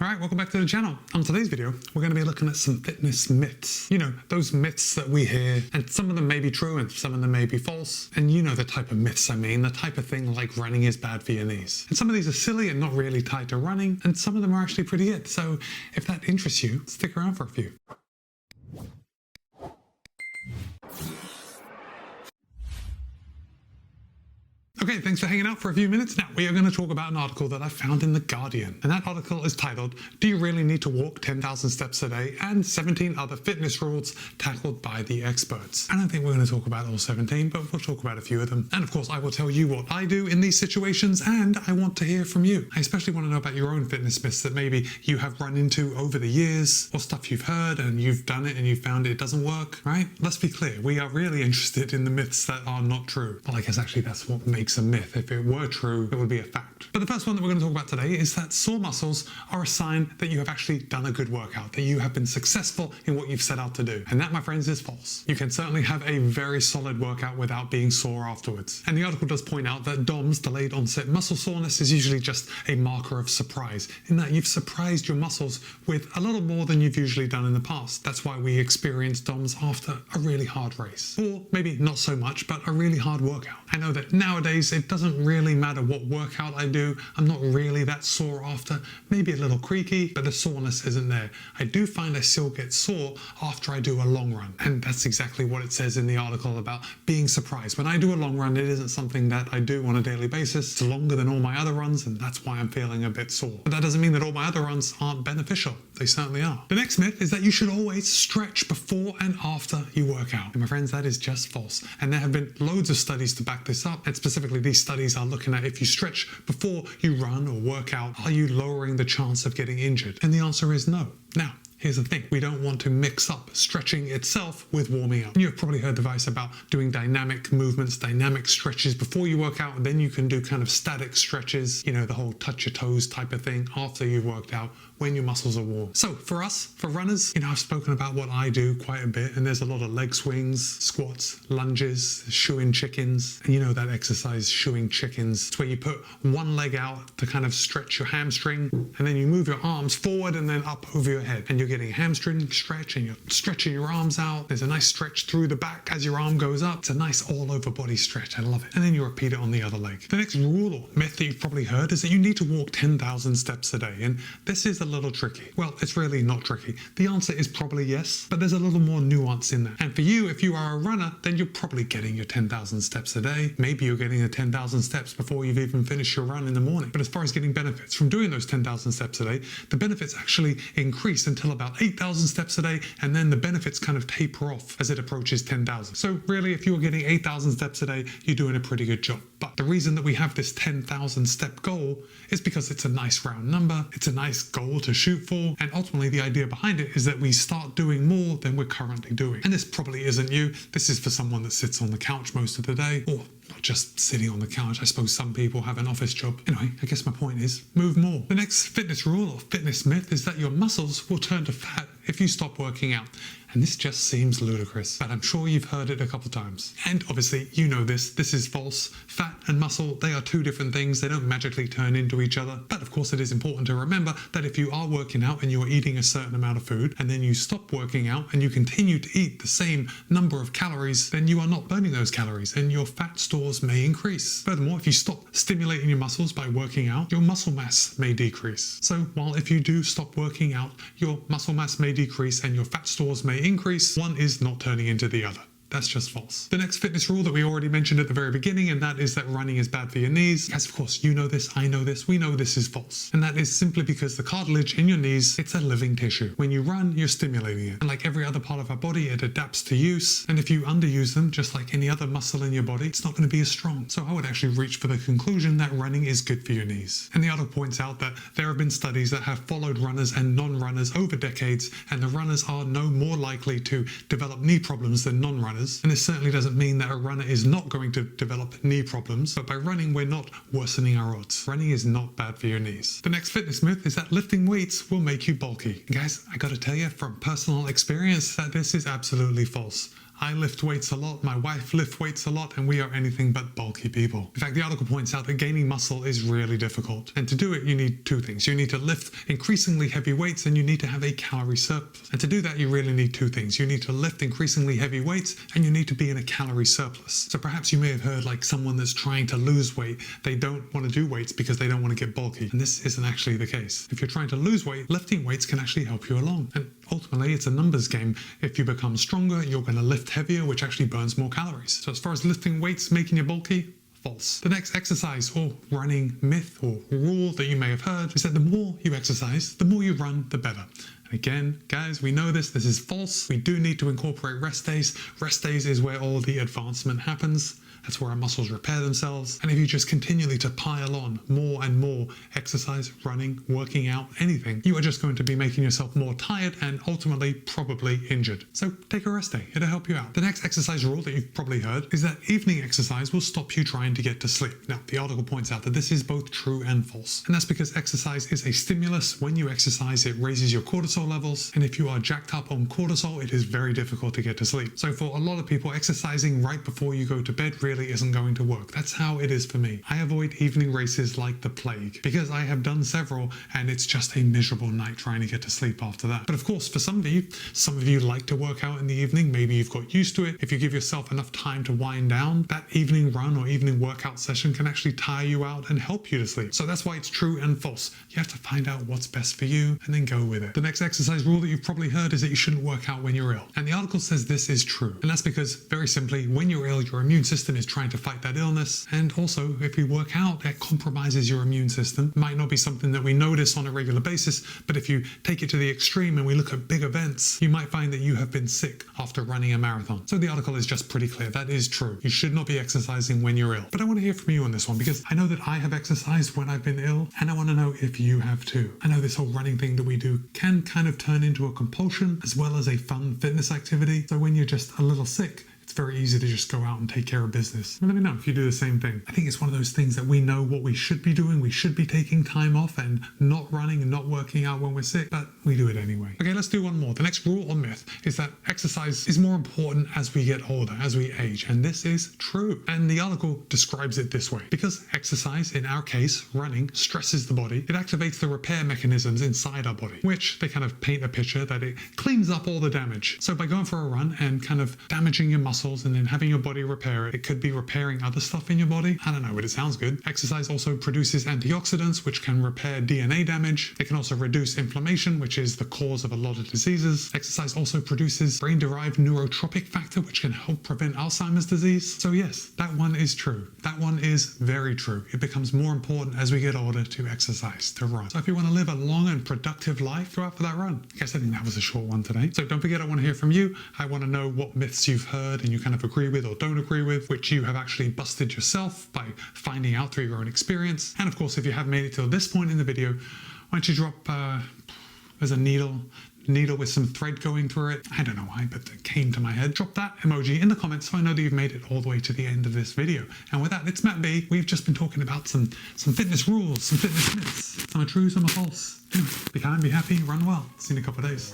Alright, welcome back to the channel. On today's video, we're going to be looking at some fitness myths. You know, those myths that we hear, and some of them may be true and some of them may be false. And you know the type of myths I mean, the type of thing like running is bad for your knees. And some of these are silly and not really tied to running, and some of them are actually pretty good. So if that interests you, stick around for a few. Okay, thanks for hanging out for a few minutes. Now, we are going to talk about an article that I found in The Guardian. And that article is titled, "Do You Really Need to Walk 10,000 Steps a Day? And 17 Other Fitness Rules Tackled by the Experts." I don't think we're going to talk about all 17, but we'll talk about a few of them. And of course, I will tell you what I do in these situations, and I want to hear from you. I especially want to know about your own fitness myths that maybe you have run into over the years, or stuff you've heard and you've done it and you found it doesn't work, right? Let's be clear, we are really interested in the myths that are not true. Well, I guess actually that's what makes a myth. If it were true, it would be a fact. But the first one that we're going to talk about today is that sore muscles are a sign that you have actually done a good workout, that you have been successful in what you've set out to do. And that, my friends, is false. You can certainly have a very solid workout without being sore afterwards. And the article does point out that DOMS, delayed onset muscle soreness, is usually just a marker of surprise, in that you've surprised your muscles with a little more than you've usually done in the past. That's why we experience DOMS after a really hard race. Or maybe not so much, but a really hard workout. I know that nowadays it doesn't really matter what workout I do. I'm not really that sore after. Maybe a little creaky, but the soreness isn't there. I do find I still get sore after I do a long run. And that's exactly what it says in the article about being surprised. When I do a long run, it isn't something that I do on a daily basis. It's longer than all my other runs, and that's why I'm feeling a bit sore. But that doesn't mean that all my other runs aren't beneficial. They certainly are. The next myth is that you should always stretch before and after you work out. And my friends, that is just false. And there have been loads of studies to back this up. And specifically, these studies are looking at if you stretch before you run or work out, are you lowering the chance of getting injured? And the answer is no. Now, here's the thing, we don't want to mix up stretching itself with warming up. You've probably heard the advice about doing dynamic movements, dynamic stretches before you work out, and then you can do kind of static stretches, you know, the whole touch your toes type of thing after you've worked out when your muscles are warm. So for us, for runners, you know, I've spoken about what I do quite a bit, and there's a lot of leg swings, squats, lunges, shoeing chickens, and you know that exercise, shoeing chickens. It's where you put one leg out to kind of stretch your hamstring, and then you move your arms forward and then up over your head, and you're getting a hamstring stretch and you're stretching your arms out. There's a nice stretch through the back as your arm goes up. It's a nice all over body stretch. I love it. And then you repeat it on the other leg. The next rule or myth that you've probably heard is that you need to walk 10,000 steps a day. And this is a little tricky. Well, it's really not tricky. The answer is probably yes, but there's a little more nuance in that. And for you, if you are a runner, then you're probably getting your 10,000 steps a day. Maybe you're getting the 10,000 steps before you've even finished your run in the morning. But as far as getting benefits from doing those 10,000 steps a day, the benefits actually increase until about 8,000 steps a day, and then the benefits kind of taper off as it approaches 10,000. So really, if you're getting 8,000 steps a day, you're doing a pretty good job. But the reason that we have this 10,000 step goal is because it's a nice round number, it's a nice goal to shoot for, and ultimately the idea behind it is that we start doing more than we're currently doing. And this probably isn't you. This is for someone that sits on the couch most of the day, or not just sitting on the couch. I suppose some people have an office job. Anyway, I guess my point is move more. The next fitness rule or fitness myth is that your muscles will turn to fat if you stop working out. And this just seems ludicrous, but I'm sure you've heard it a couple times. And obviously, you know this is false. Fat and muscle, they are two different things. They don't magically turn into each other. But of course, it is important to remember that if you are working out and you're eating a certain amount of food, and then you stop working out and you continue to eat the same number of calories, then you are not burning those calories and your fat stores may increase. Furthermore, if you stop stimulating your muscles by working out, your muscle mass may decrease. So while if you do stop working out, your muscle mass may decrease and your fat stores may increase, one is not turning into the other. That's just false. The next fitness rule that we already mentioned at the very beginning, and that is that running is bad for your knees. Guys, of course, you know this, I know this, we know this is false. And that is simply because the cartilage in your knees, it's a living tissue. When you run, you're stimulating it. And like every other part of our body, it adapts to use. And if you underuse them, just like any other muscle in your body, it's not going to be as strong. So I would actually reach for the conclusion that running is good for your knees. And the article points out that there have been studies that have followed runners and non-runners over decades, and the runners are no more likely to develop knee problems than non-runners. And this certainly doesn't mean that a runner is not going to develop knee problems, but by running, we're not worsening our odds. Running is not bad for your knees. The next fitness myth is that lifting weights will make you bulky. And guys, I gotta tell you from personal experience that this is absolutely false. I lift weights a lot, my wife lifts weights a lot, and we are anything but bulky people. In fact, the article points out that gaining muscle is really difficult. And to do it, you need two things. You need to lift increasingly heavy weights, and you need to have a calorie surplus. And to do that, you really need two things. You need to lift increasingly heavy weights, and you need to be in a calorie surplus. So perhaps you may have heard like someone that's trying to lose weight, they don't want to do weights because they don't want to get bulky. And this isn't actually the case. If you're trying to lose weight, lifting weights can actually help you along. And ultimately, it's a numbers game. If you become stronger, you're going to lift heavier, which actually burns more calories. So as far as lifting weights making you bulky, false. The next exercise or running myth or rule that you may have heard is that the more you exercise, the more you run, the better. And again, guys, we know this is false. We do need to incorporate rest days. Rest days is where all the advancement happens. That's where our muscles repair themselves. And if you just continually to pile on more and more exercise, running, working out, anything, you are just going to be making yourself more tired and ultimately probably injured. So take a rest day. It'll help you out. The next exercise rule that you've probably heard is that evening exercise will stop you trying to get to sleep. Now, the article points out that this is both true and false. And that's because exercise is a stimulus. When you exercise, it raises your cortisol levels. And if you are jacked up on cortisol, it is very difficult to get to sleep. So for a lot of people, exercising right before you go to bed really isn't going to work. That's how it is for me. I avoid evening races like the plague because I have done several and it's just a miserable night trying to get to sleep after that. But of course, for some of you like to work out in the evening. Maybe you've got used to it. If you give yourself enough time to wind down, that evening run or evening workout session can actually tire you out and help you to sleep. So that's why it's true and false. You have to find out what's best for you and then go with it. The next exercise rule that you've probably heard is that you shouldn't work out when you're ill. And the article says this is true. And that's because, very simply, when you're ill, your immune system is trying to fight that illness. And also, if you work out, that compromises your immune system. It might not be something that we notice on a regular basis, but if you take it to the extreme and we look at big events, you might find that you have been sick after running a marathon. So the article is just pretty clear. That is true. You should not be exercising when you're ill. But I want to hear from you on this one because I know that I have exercised when I've been ill, and I want to know if you have too. I know this whole running thing that we do can kind of turn into a compulsion as well as a fun fitness activity. So when you're just a little sick, it's very easy to just go out and take care of business. Let me know if you do the same thing. I think it's one of those things that we know what we should be doing. We should be taking time off and not running and not working out when we're sick, but we do it anyway. Okay, let's do one more. The next rule or myth is that exercise is more important as we get older, as we age. And this is true. And the article describes it this way. Because exercise, in our case, running, stresses the body, it activates the repair mechanisms inside our body, which they kind of paint a picture that it cleans up all the damage. So by going for a run and kind of damaging your muscles and then having your body repair it, it could be repairing other stuff in your body. I don't know, but it sounds good. Exercise also produces antioxidants, which can repair DNA damage. It can also reduce inflammation, which is the cause of a lot of diseases. Exercise also produces brain-derived neurotropic factor, which can help prevent Alzheimer's disease. So yes, that one is true. That one is very true. It becomes more important as we get older to exercise, to run. So if you want to live a long and productive life, go out for that run. I guess I think that was a short one today. So don't forget, I want to hear from you. I want to know what myths you've heard and you kind of agree with or don't agree with, which you have actually busted yourself by finding out through your own experience. And of course, if you have made it till this point in the video, why don't you drop, there's a needle with some thread going through it. I don't know why, but it came to my head. Drop that emoji in the comments so I know that you've made it all the way to the end of this video. And with that, it's Matt B. We've just been talking about some fitness rules, some fitness myths. Some are true, some are false. Anyway, be kind, be happy, run well. See you in a couple of days.